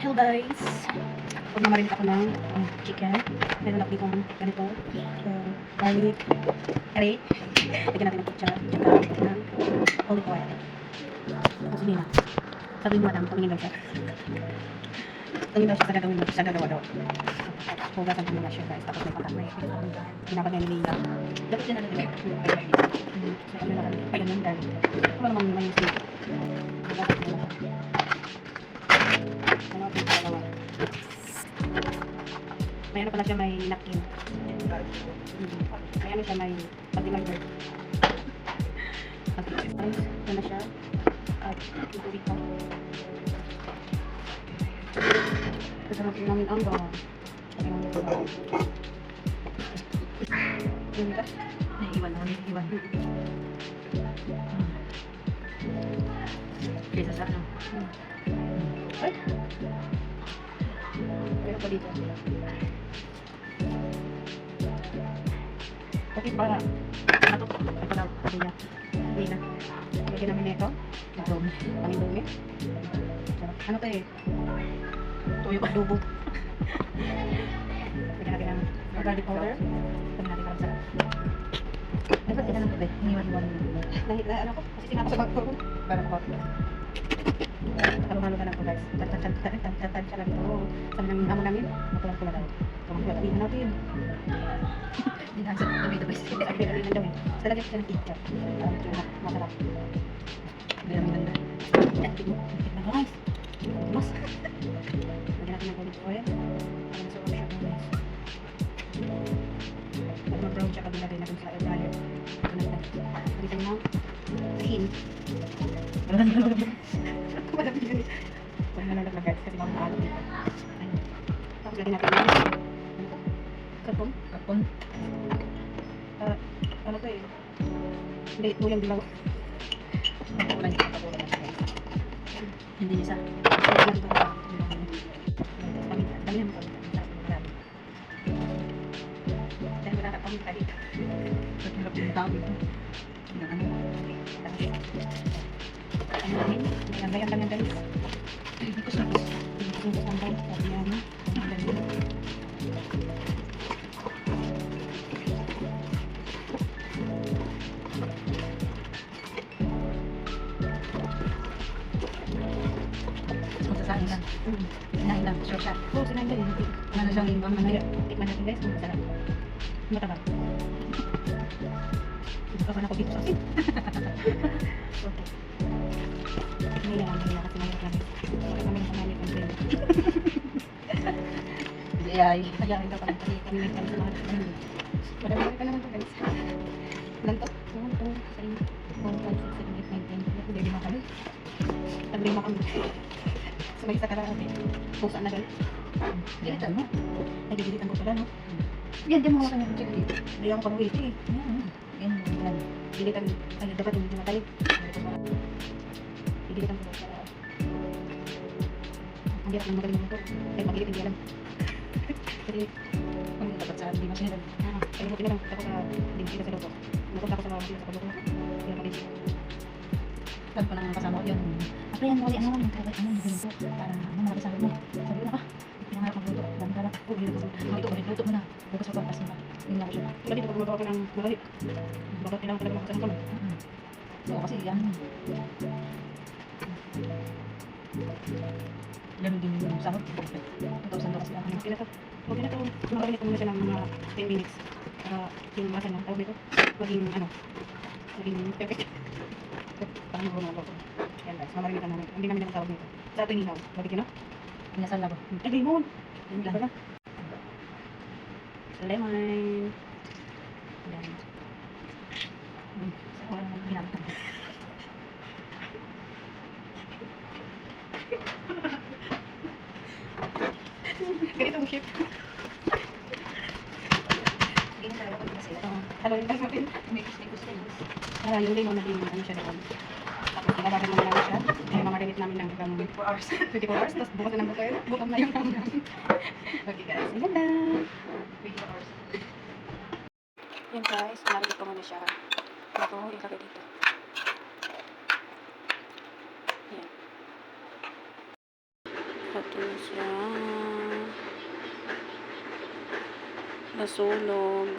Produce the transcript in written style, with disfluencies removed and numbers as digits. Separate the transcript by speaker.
Speaker 1: Hello guys! Pag namarinit ako ng chicken, meron ako dito ganito, garlic, curry, lagyan natin ng ketchup, tsaka ng olive oil. Tapos hindi na. Sabi mo madam, tumingin daw siya. Tumingin daw siya sa gagawin mo, sa gagawa daw. Hugasan ko muna siya guys, tapos may patak na ginapag niya nililang. Dapat din na nila. So ano naman, pagyan ng garlic. Ano naman may sweet. Hugasan ko muna siya. Ano ito dalawa. May ano pala siya, may napkin. May ano siya, may pag-divider. At guys, ito na siya. At tubig pa. Kasarap namin ang bawa. Yung ito? Naiiwan na, naiiwan. Kaysa sa ano? Ay! Pero pa dito. Okay, para ato ko. Ay, para niya. Hindi na. Lagyan namin ito. Ito. Kaming dumi. Ano to eh? Tuyo adobo. Lagyan natin ng garlic powder. Lagyan natin parang sarap. Dapat kita ng tubig. Hiniwan-hiwan. Ano ko? Kasi tinapos sa bag ko. Parang ako. Halo-halo na lang po guys. Tan-tan siya lang ito. Sabi ng amo namin, matulang ko na daw. Tumakot natin. Dinasat kami ito guys. Hindi, agad-agad daw eh. Sa lagay siya ng ketchup. Masarap. Agad-agad na. Yan, tignan mo guys. Mas. Lagyan natin ng olive oil. Para masarap siya guys. Pag mag-brown siya, pag-lagay natin sa air fryer. Ito na guys. Pagkita mo na. Tahin. Malamig yun eh. Huwag na lang guys kasi baka maalam dito. Tapos lagyan natin yung karton. Karton. Ano to eh? Hindi, tuyang dilaw. Wala yung kapatulan natin guys. Hindi isa. Dami naman ito. Dahil wala kapang kita dito. Pagkirap yung tao dito. Ano? Ano namin? Nagayan kami guys. Bikos na guys. Bikos na sambal. Sabi niya namin. Magsasahin ka. Sinahin lang. Sure siya. Oo, sinahin ka. Ano siyang ibang manaya. Tikman natin guys. Kung masarap. Mataba. Ito ka na ako dito sa asin. Okay. Hindi lang kasi mayroon kami. Wala kami ng pamalit ng friend. Ay, ayahin ka pala kasi kami may kami sa mga friend. Madami ka naman to guys. Ilan to? 1, 2, 3, 4, 5, 6, 7, 8, 9, 10. Hindi lima kami. Tag-lima kami. Sabay sa karate. Kung saan na guys? Dilitan mo? Ay, dilitan ko pala no? Yan, di mo hawakan yung chicken dito. Hindi ako pag-wait eh. Yan. Dilitan. Ay, dapat hindi matay. Dilitan ko para ang hirap ng magaling mo. Ay, magilit hindi alam. Kasi, kung dapat sa hindi masyadon. Ay, buti na lang. Tapos hindi makita sa luto. Napunta ko sa pagluto. Kaya pa din. Sabi ko lang kasama ko yun. Ako yan, wali ano lang. Para malaki sabi mo. Sabi ko na pinangarap magluto. Dami ka lang. Magluto mo na. Bukas ako kasi ba. Hindi na ako siya. Wala dito pag magawa ko ng malaki. Bakit kailangan talaga makasama ko lang. Oo, kasi yan. Ganun din yung sahod. 2,000 daw kasi ako. Okay na ito. Makalimit ko muna siya ng mga 10 minutes. Para yung masa niya, tawag dito. Maging perfect. Parang mga ko. Yan guys, mamarinitan namin. Hindi namin naman tawag dito. Sa ato inihaw. Bakit yun no? Pinasal na ba? Ay, lemon! Lemon lang. Lemon. Yan. Sa wala naman ginamit. Ganito ang shape. Ganito talaga pag kasi. Haluin lang natin. Yung lemon na lemon. Ano siya doon? Tapos ilalagay naman namin siya. Kaya mamarinate namin ng 24 hours. 24 hours. Tapos bukas na ng bukayo. Bukam na yung namin. Okay guys. Ayan na. 24 hours. Yan guys. Marinate ko muna siya. Ito, ilagay dito. Yan. At Ito na siya. Nasunog.